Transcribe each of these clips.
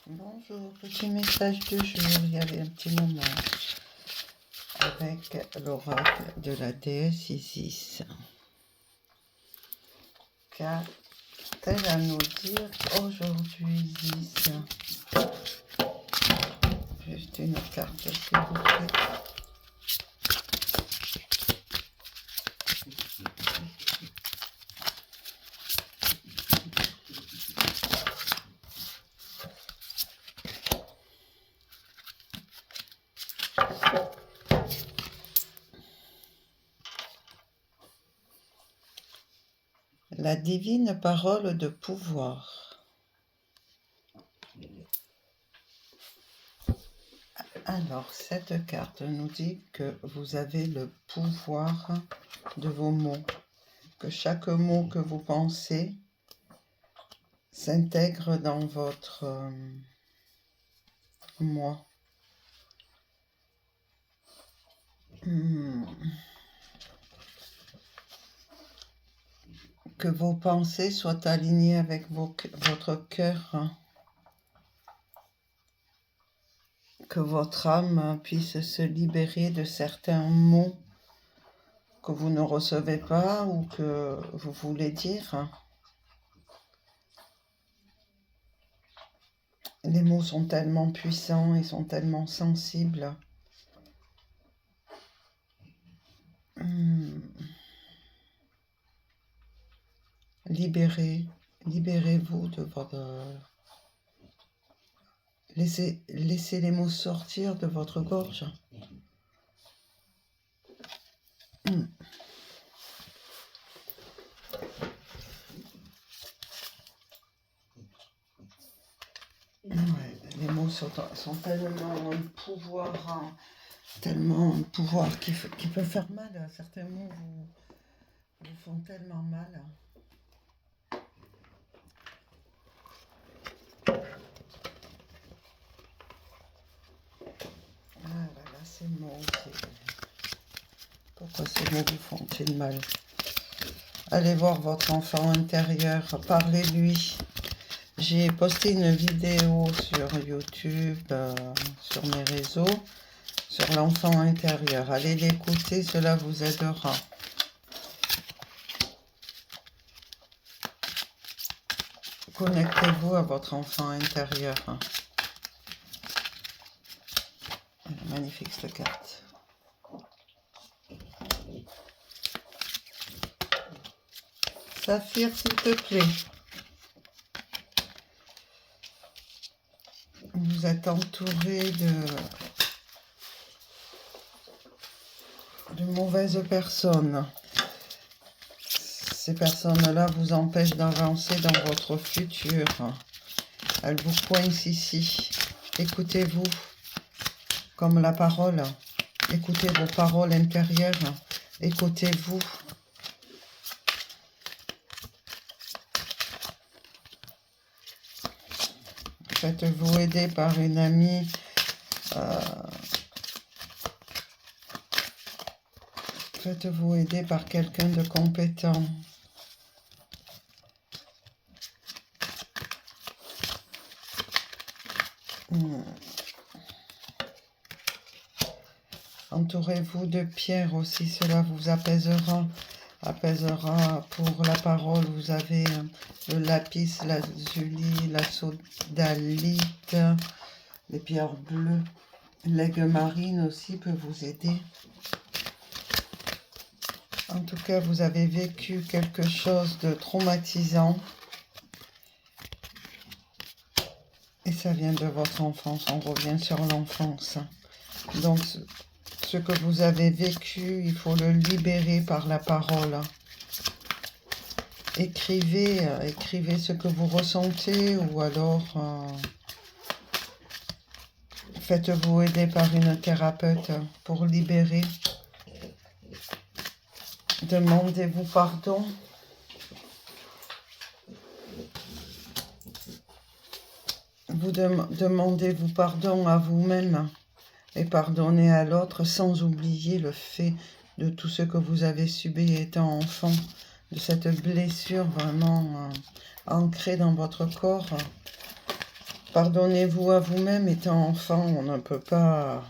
Bonjour, petit message du jour. Il y avait un petit moment avec l'oracle de la déesse Isis. Qu'a-t-elle à nous dire aujourd'hui, Isis? Juste une carte, s'il vous plaît. La divine parole de pouvoir. Alors, cette carte nous dit que vous avez le pouvoir de vos mots, que chaque mot que vous pensez s'intègre dans votre moi. Que vos pensées soient alignées avec votre cœur, que votre âme puisse se libérer de certains mots que vous ne recevez pas ou que vous voulez dire. Les mots sont tellement puissants, ils sont tellement sensibles. Libérez-vous de votre... Laissez les mots sortir de votre gorge. Ouais, les mots sont tellement un pouvoir, tellement un pouvoir qui peut faire mal. Certains mots vous font tellement mal. Ah là là, ces mots, pourquoi ces mots vous font-ils mal? Allez voir votre enfant intérieur, parlez-lui. J'ai posté une vidéo sur YouTube, sur mes réseaux, sur l'enfant intérieur. Allez l'écouter, cela vous aidera. Connectez-vous à votre enfant intérieur. Magnifique cette carte. Saphir, s'il te plaît. Vous êtes entouré de mauvaises personnes. Ces personnes-là vous empêchent d'avancer dans votre futur. Elles vous coincent ici. Écoutez-vous comme la parole. Écoutez vos paroles intérieures. Écoutez-vous. Faites-vous aider par une amie. Faites-vous aider par quelqu'un de compétent. Entourez-vous de pierres aussi, cela vous apaisera. Apaisera pour la parole. Vous avez le lapis, la lazuli, la sodalite, les pierres bleues. L'aigle marine aussi peut vous aider. En tout cas, vous avez vécu quelque chose de traumatisant. Et ça vient de votre enfance. On revient sur l'enfance. Donc, ce que vous avez vécu, il faut le libérer par la parole. Écrivez ce que vous ressentez ou alors faites-vous aider par une thérapeute pour libérer. Demandez-vous pardon. Demandez-vous pardon à vous-même et pardonnez à l'autre sans oublier le fait de tout ce que vous avez subi étant enfant, de cette blessure vraiment ancrée dans votre corps. Pardonnez-vous à vous-même. Étant enfant, on ne peut pas...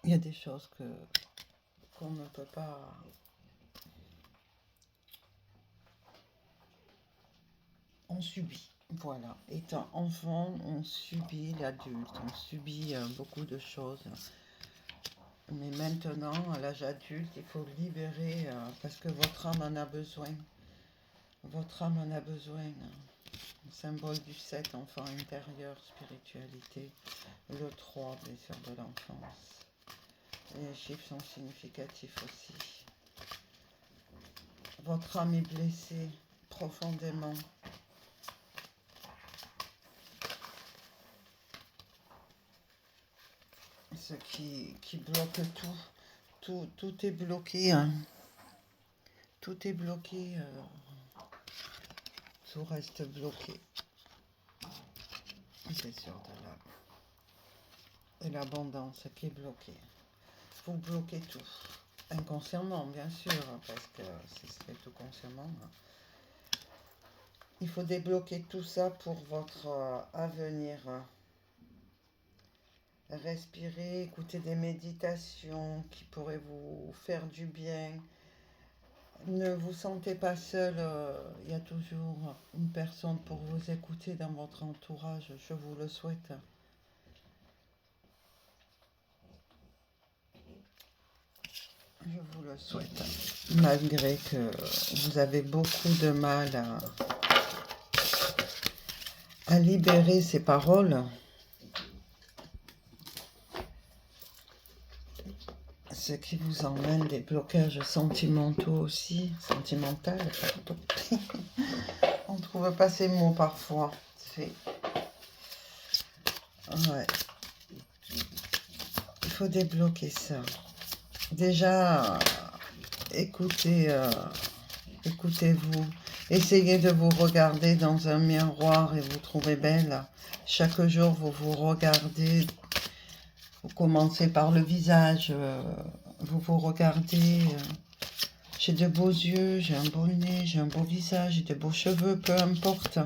Il y a des choses qu'on ne peut pas... On subit. Voilà. Étant enfant, on subit l'adulte. On subit beaucoup de choses. Mais maintenant, à l'âge adulte, il faut libérer parce que votre âme en a besoin. Votre âme en a besoin. Le symbole du 7, enfant intérieur, spiritualité. Le 3, blessure de l'enfance. Les chiffres sont significatifs aussi. Votre âme est blessée profondément. Ce qui bloque tout. Tout est bloqué. Hein. Tout est bloqué. Tout reste bloqué. C'est sûr de l'abondance qui est bloquée. Vous bloquez tout. Inconsciemment, bien sûr, parce que si c'était tout consciemment. Il faut débloquer tout ça pour votre avenir. Respirez, écoutez des méditations qui pourraient vous faire du bien. Ne vous sentez pas seul, il y a toujours une personne pour vous écouter dans votre entourage, je vous le souhaite. Je vous le souhaite, malgré que vous avez beaucoup de mal à libérer ces paroles. Ce qui vous emmène des blocages sentimentaux aussi, sentimental, pardon. On ne trouve pas ces mots parfois. Ouais. Il faut débloquer ça. Déjà, écoutez-vous. Essayez de vous regarder dans un miroir et vous trouvez belle. Chaque jour, vous vous regardez. Vous commencez par le visage. Vous vous regardez. J'ai de beaux yeux, j'ai un beau nez, j'ai un beau visage, j'ai de beaux cheveux, peu importe.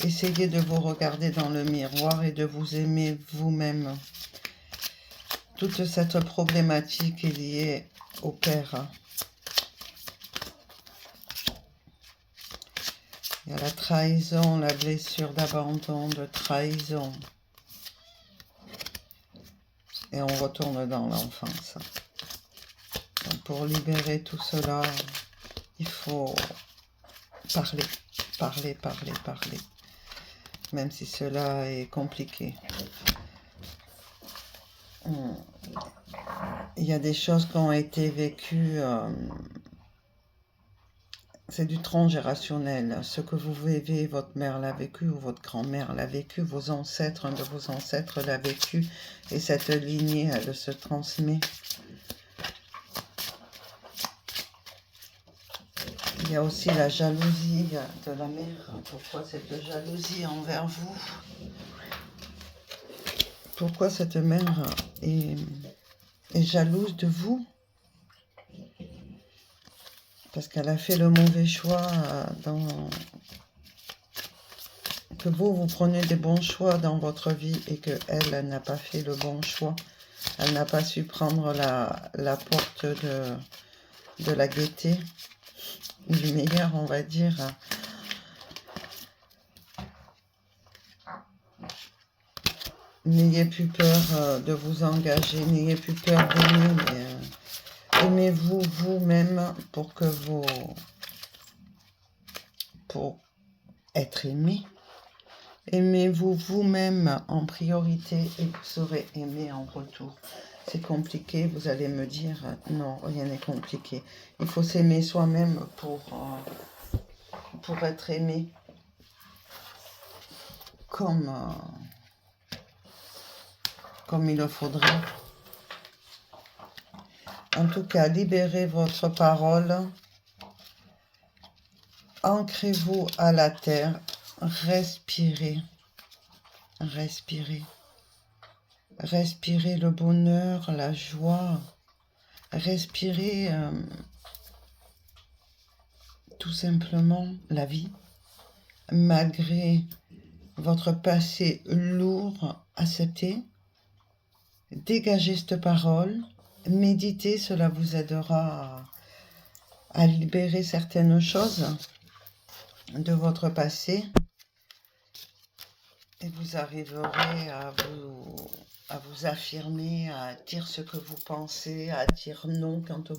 Essayez de vous regarder dans le miroir et de vous aimer vous-même. Toute cette problématique est liée au père. Il y a la trahison, la blessure d'abandon, de trahison. Et on retourne dans l'enfance. Donc pour libérer tout cela, il faut parler. Même si cela est compliqué. Il y a des choses qui ont été vécues, c'est du transgénérationnel. Ce que vous vivez, votre mère l'a vécu ou votre grand-mère l'a vécu, vos ancêtres, un de vos ancêtres l'a vécu, et cette lignée, elle se transmet. Il y a aussi la jalousie de la mère. Pourquoi cette jalousie envers vous? Pourquoi cette mère est jalouse de vous? Parce qu'elle a fait le mauvais choix que vous prenez des bons choix dans votre vie et qu'elle n'a pas fait le bon choix. Elle n'a pas su prendre la porte de la gaieté, du meilleur, on va dire. N'ayez plus peur de vous engager, n'ayez plus peur d'aimer, mais aimez-vous vous-même pour être aimé. Aimez-vous vous-même en priorité et vous serez aimé en retour. C'est compliqué, vous allez me dire, non, rien n'est compliqué. Il faut s'aimer soi-même pour être aimé comme il le faudrait. En tout cas, libérez votre parole. Ancrez-vous à la terre. Respirez. Respirez. Respirez le bonheur, la joie. Respirez tout simplement la vie. malgré votre passé lourd, acceptez, dégagez cette parole, méditez, cela vous aidera à libérer certaines choses de votre passé et vous arriverez à vous affirmer, à dire ce que vous pensez, à dire non quand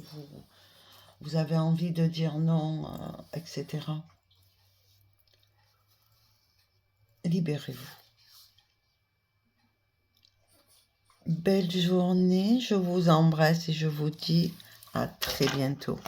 vous avez envie de dire non, etc. Libérez-vous. Belle journée, je vous embrasse et je vous dis à très bientôt.